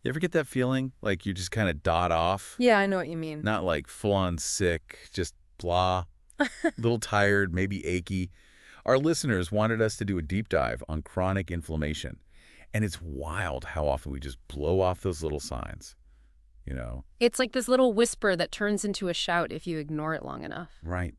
You ever get that feeling like you just kind of dot off? Yeah, I know what you mean. Not like full-on sick, just blah, a little tired, maybe achy. Our listeners wanted us to do a deep dive on chronic inflammation. And it's wild how often we just blow off those little signs, you know? It's like this little whisper that turns into a shout if you ignore it long enough. Right.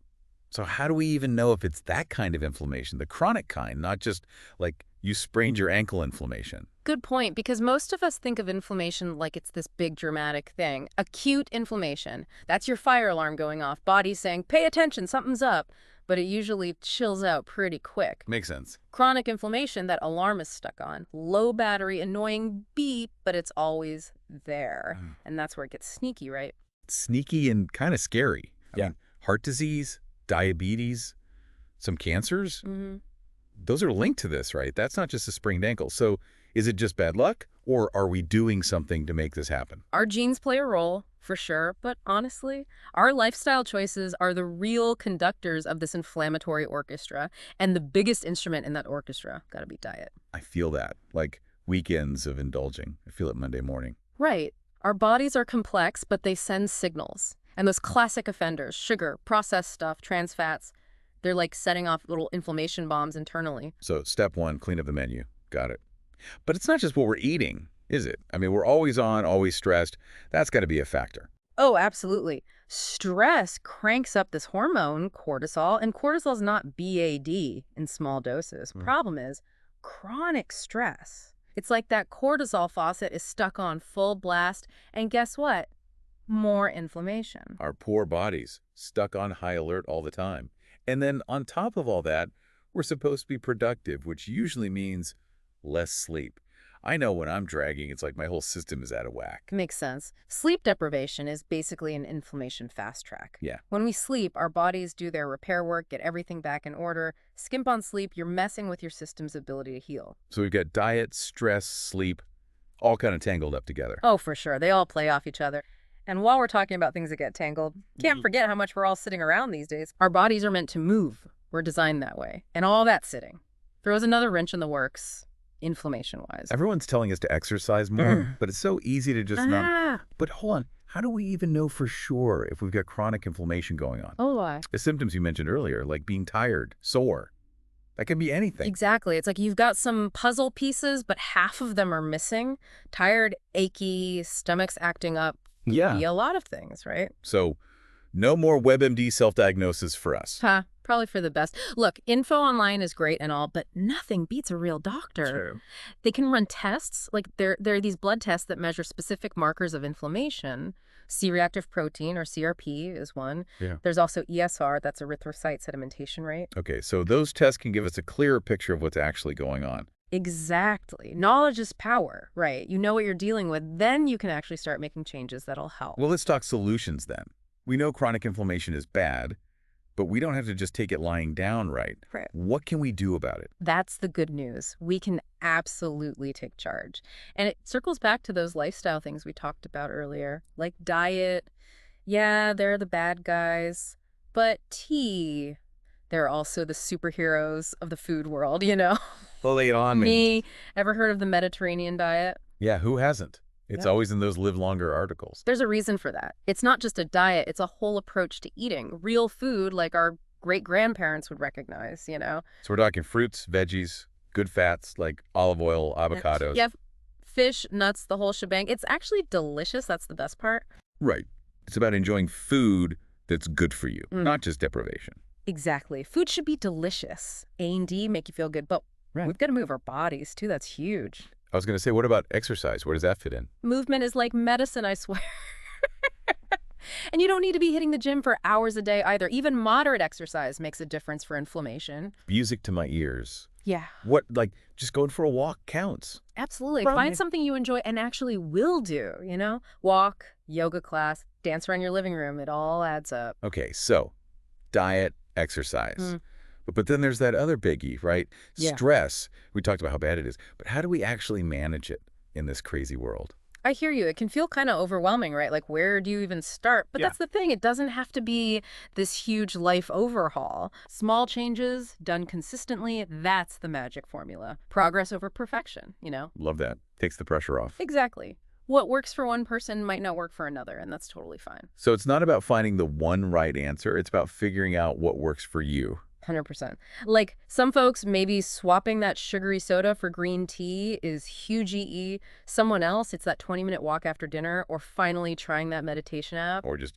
So how do we even know if it's that kind of inflammation, the chronic kind, not just like you sprained your ankle inflammation? Good point, because most of us think of inflammation like it's this big dramatic thing. Acute inflammation. That's your fire alarm going off. Body saying, pay attention, something's up. But it usually chills out pretty quick. Makes sense. Chronic inflammation, that alarm is stuck on. Low battery, annoying beep, but it's always there. And that's where it gets sneaky, right? Sneaky and kind of scary. I mean, heart disease, diabetes, some cancers. Those are linked to this, right? That's not just a sprained ankle. So is it just bad luck, or are we doing something to make this happen? Our genes play a role, for sure, but honestly, our lifestyle choices are the real conductors of this inflammatory orchestra, and the biggest instrument in that orchestra gotta be diet. I feel that, like weekends of indulging. I feel it Monday morning. Right. Our bodies are complex, but they send signals. And those classic offenders, sugar, processed stuff, trans fats, they're like setting off little inflammation bombs internally. So step one, clean up the menu. Got it. But it's not just what we're eating, is it? I mean, we're always on, always stressed. That's got to be a factor. Oh, absolutely. Stress cranks up this hormone, cortisol, and cortisol's not BAD in small doses. Problem is chronic stress. It's like that cortisol faucet is stuck on full blast, and guess what? More inflammation. Our poor bodies, stuck on high alert all the time. And then on top of all that, we're supposed to be productive, which usually means less sleep. I know when I'm dragging, it's like my whole system is out of whack. Makes sense. Sleep deprivation is basically an inflammation fast track. Yeah. When we sleep, our bodies do their repair work, get everything back in order. Skimp on sleep, you're messing with your system's ability to heal. So we've got diet, stress, sleep, all kind of tangled up together. Oh, for sure. They all play off each other. And while we're talking about things that get tangled, can't forget how much we're all sitting around these days. Our bodies are meant to move. We're designed that way. And all that sitting throws another wrench in the works, inflammation-wise. Everyone's telling us to exercise more, but it's so easy to just not. But hold on. How do we even know for sure if we've got chronic inflammation going on? Oh, why? The symptoms you mentioned earlier, like being tired, sore, that can be anything. Exactly. It's like you've got some puzzle pieces, but half of them are missing. Tired, achy, stomach's acting up. Yeah. Be a lot of things, right? So no more WebMD self-diagnosis for us. Probably for the best. Look, info online is great and all, but nothing beats a real doctor. True. They can run tests, like there are these blood tests that measure specific markers of inflammation. C-reactive protein, or CRP, is one. Yeah. There's also ESR, that's erythrocyte sedimentation rate. Okay, so those tests can give us a clearer picture of what's actually going on. Exactly. Knowledge is power, right? You know what you're dealing with, then you can actually start making changes that'll help. Well, let's talk solutions then. We know chronic inflammation is bad, but we don't have to just take it lying down, right? Right. What can we do about it? That's the good news. We can absolutely take charge. And it circles back to those lifestyle things we talked about earlier, like diet. Yeah, they're the bad guys. But tea, they're also the superheroes of the food world, you know? Well, lay it on me. Ever heard of the Mediterranean diet? Yeah, who hasn't? It's always in those live longer articles. There's a reason for that. It's not just a diet, it's a whole approach to eating. Real food like our great-grandparents would recognize, you know? So we're talking fruits, veggies, good fats like olive oil, avocados. Yeah, fish, nuts, the whole shebang. It's actually delicious. That's the best part. Right. It's about enjoying food that's good for you, not just deprivation. Exactly. Food should be delicious. A&D, make you feel good. But we've got to move our bodies, too. That's huge. I was going to say, what about exercise? Where does that fit in? Movement is like medicine, I swear. And you don't need to be hitting the gym for hours a day either. Even moderate exercise makes a difference for inflammation. Music to my ears. Yeah. What, like, just going for a walk counts. Absolutely. Find something you enjoy and actually will do, you know? Walk, yoga class, dance around your living room. It all adds up. Okay, so diet, exercise. But then there's that other biggie, right? Yeah. Stress. We talked about how bad it is. But how do we actually manage it in this crazy world? I hear you. It can feel kind of overwhelming, right? Like, where do you even start? But that's the thing. It doesn't have to be this huge life overhaul. Small changes done consistently, that's the magic formula. Progress over perfection, you know? Love that. Takes the pressure off. Exactly. What works for one person might not work for another, and that's totally fine. So it's not about finding the one right answer. It's about figuring out what works for you. 100%. Like, some folks, maybe swapping that sugary soda for green tea is huge EE. Someone else, it's that 20-minute walk after dinner, or finally trying that meditation app. Or just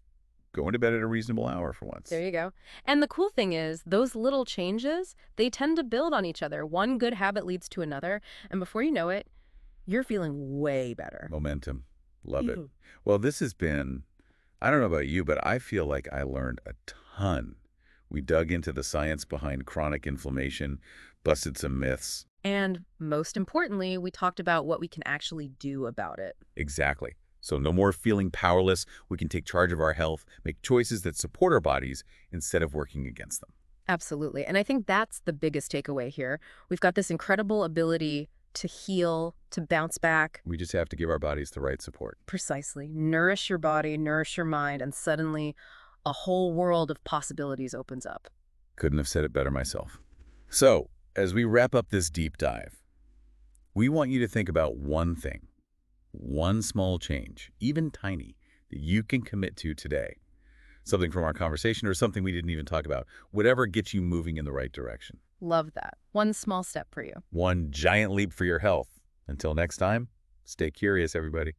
going to bed at a reasonable hour for once. There you go. And the cool thing is, those little changes, they tend to build on each other. One good habit leads to another, and before you know it, you're feeling way better. Momentum. Love it. Well, this has been, I don't know about you, but I feel like I learned a ton. We dug into the science behind chronic inflammation, busted some myths. And most importantly, we talked about what we can actually do about it. Exactly. So no more feeling powerless. We can take charge of our health, make choices that support our bodies instead of working against them. Absolutely. And I think that's the biggest takeaway here. We've got this incredible ability to heal, to bounce back. We just have to give our bodies the right support. Precisely. Nourish your body, nourish your mind, and suddenly a whole world of possibilities opens up. Couldn't have said it better myself. So, as we wrap up this deep dive, we want you to think about one thing, one small change, even tiny, that you can commit to today. Something from our conversation or something we didn't even talk about. Whatever gets you moving in the right direction. Love that. One small step for you. One giant leap for your health. Until next time, stay curious, everybody.